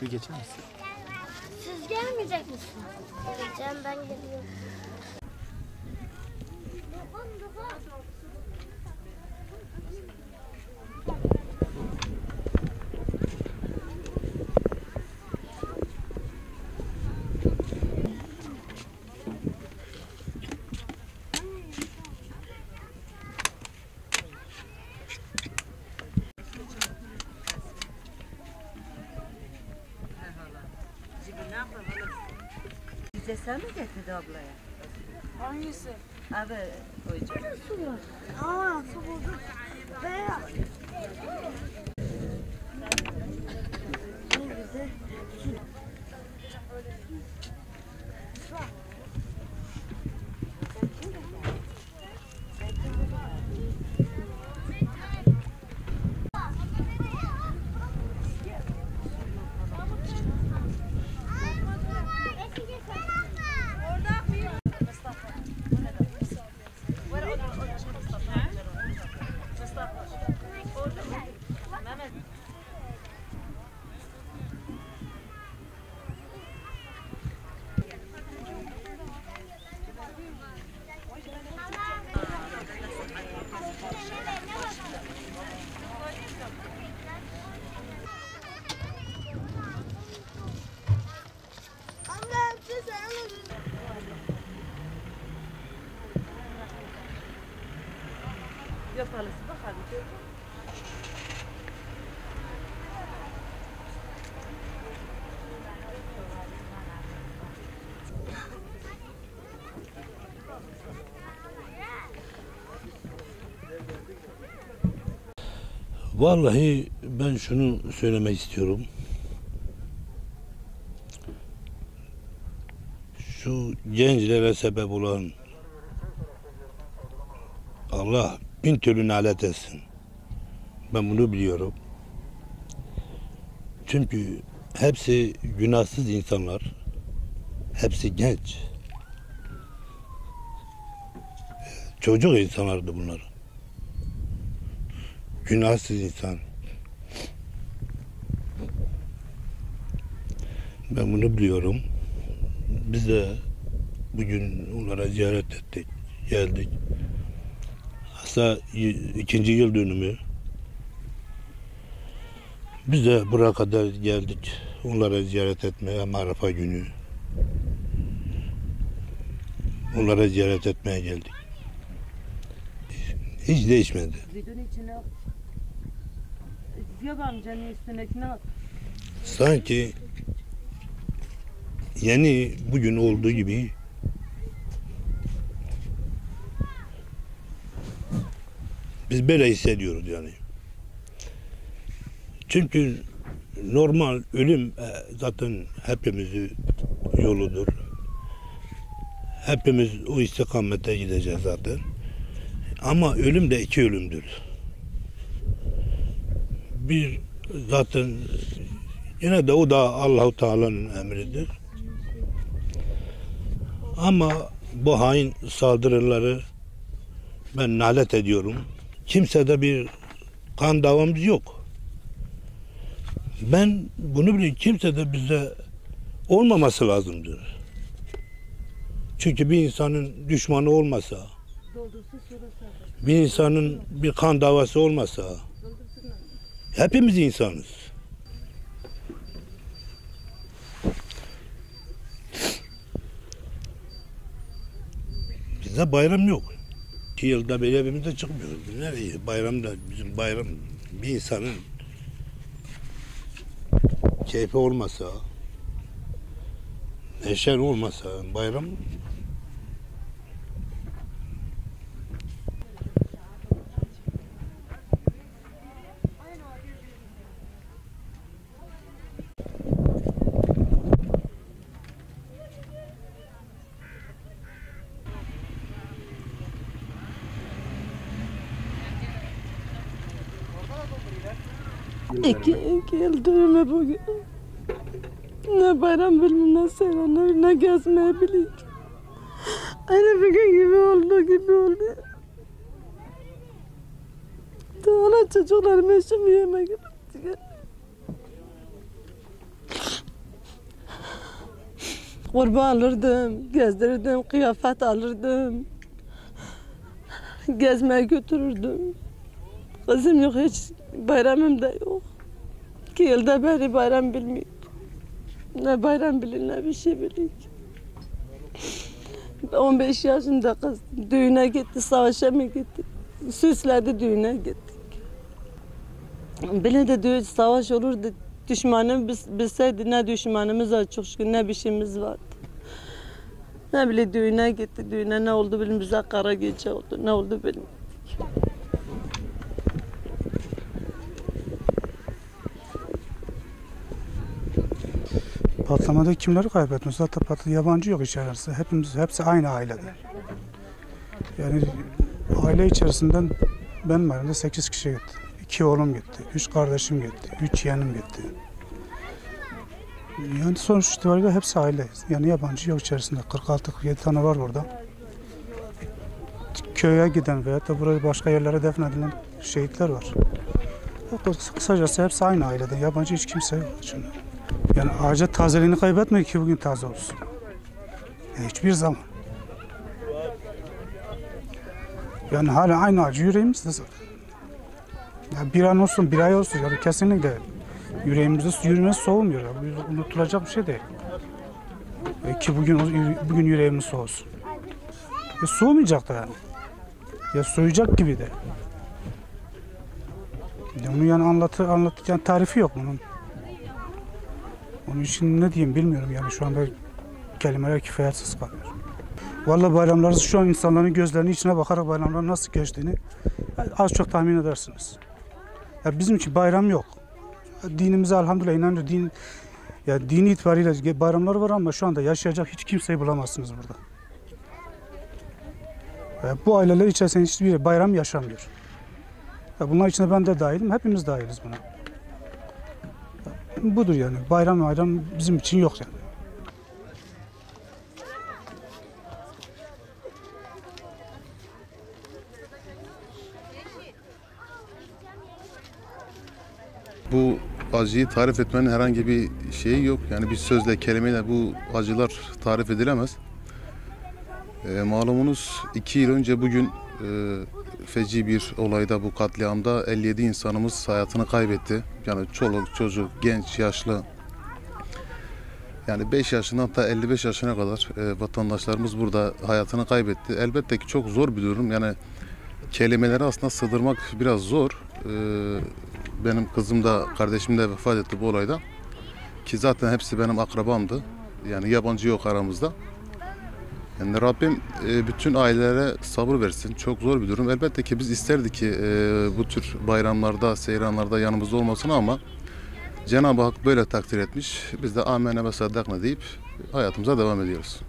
Bir geçer misin? Siz gelmeyecek misiniz? Geleceğim, ben geliyorum. Bize sen mi getirdi ablaya? Hangisi? Abi koyacağım. Su var. Aa, su bulduk. Beyaz. Ne güzel. Yapalım bakalım. Vallahi ben şunu söylemek istiyorum. Şu gençlere sebep olan Allah bin türlü nalet etsin. Ben bunu biliyorum. Çünkü hepsi günahsız insanlar. Hepsi genç. Çocuk insanlardı bunlar. Günahsız insan. Ben bunu biliyorum. Biz de bugün onlara ziyaret ettik, geldik. Aslında 2. yıl dönümü. Biz de buraya kadar geldik. Onlara ziyaret etmeye, Arafa günü. Onlara ziyaret etmeye geldik. Hiç değişmedi. Videonun içine Ziyab amcanın üstündekine Sanki yeni bugün olduğu gibi biz böyle hissediyoruz yani. Çünkü normal ölüm zaten hepimizin yoludur. Hepimiz o istikamete gideceğiz zaten. Ama ölüm de 2 ölümdür. Bir zaten yine de o da Allah-u Teala'nın emridir. Ama bu hain saldırıları ben nalet ediyorum. Kimsede bir kan davamız yok. Ben bunu biliyorum. Kimsede bize olmaması lazımdır. Çünkü bir insanın düşmanı olmasa, bir insanın bir kan davası olmasa, hepimiz insanız. Bizde bayram yok. 2 yılda bir evimize çıkmıyoruz. Nereye? Bayramda bizim bayram bir insanın keyfi olmasa, neşen olmasa bayram İki yıl dönümü bugün. Ne bayram bilmem ne seyran, ne gezmeye bileyim. Aynı bugün gibi oldu. Daha çocuklarım eşim yemek gitti. Kurban alırdım, gezdirirdim, kıyafet alırdım. Gezmeye götürürdüm. Kızım yok, hiç bayramım da yok. 2 yılda beri bayram bilmiyor. Ne bayram bilir ne bir şey bilir. 15 yaşında kız düğüne gitti, savaşa mı gitti? Süsledi, düğüne gittik. Bile de düğün savaş olurdu. Düşmanım bilseydi, ne düşmanımız var çok şükür, ne bir şeyimiz vardı. Ne bile düğüne gitti, düğüne ne oldu bilmiyorum, bize kara gece oldu, ne oldu bilmiyorum. Patlamada kimleri kaybetmiş? Zaten yabancı yok içerisinde. Hepsi aynı ailede. Yani aile içerisinden benim ailemde 8 kişi gitti. 2 oğlum gitti, 3 kardeşim gitti, 3 yeğenim gitti. Yani sonuç itibariyle hepsi aileyiz. Yani yabancı yok içerisinde. 46-47 tane var burada. Köye giden veya da buraya başka yerlere defnedilen şehitler var. Kısacası hepsi aynı aileden. Yabancı hiç kimse yok içinde. Yani ağaca tazeliğini kaybetmiyor ki bugün taze olsun. Hiçbir zaman. Yani hala aynı acı yüreğimizde zaten. Ya bir an olsun, bir ay olsun. Yani kesinlikle yüreğimizde yürümesi soğumuyor. Yani unutulacak bir şey değil. Ki bugün yüreğimiz soğusun. Soğumayacak da yani. Ya soğuyacak gibi de. Ya bunu yani anlatacağın tarifi yok bunun. Onun için ne diyeyim bilmiyorum yani şu anda kelimeler kifayetsiz kalıyor. Vallahi bayramları şu an insanların gözlerinin içine bakarak bayramların nasıl geçtiğini az çok tahmin edersiniz. Ya bizim için bayram yok. Dinimize elhamdülillah inanıyoruz. Dini itibariyle bayramlar var ama şu anda yaşayacak hiç kimseyi bulamazsınız burada. Bu aileler içerisinde hiçbir bayram yaşamıyor. Bunlar içinde ben de dahilim, hepimiz dahiliz buna. Budur yani, bayram bizim için yok yani. Bu acıyı tarif etmenin herhangi bir şeyi yok. Yani bir sözle, kelimeyle bu acılar tarif edilemez. Malumunuz 2 yıl önce bugün feci bir olayda, bu katliamda 57 insanımız hayatını kaybetti. Yani çoluk, çocuk, genç, yaşlı. Yani 5 yaşından ta 55 yaşına kadar vatandaşlarımız burada hayatını kaybetti. Elbette ki çok zor bir durum. Yani kelimeleri aslında sığdırmak biraz zor. Benim kızım da, kardeşim de vefat etti bu olayda. Ki zaten hepsi benim akrabamdı. Yani yabancı yok aramızda. Yani Rabbim bütün ailelere sabır versin. Çok zor bir durum. Elbette ki biz isterdik ki bu tür bayramlarda, seyranlarda yanımızda olmasını ama Cenab-ı Hak böyle takdir etmiş. Biz de amene ve saddakna deyip hayatımıza devam ediyoruz.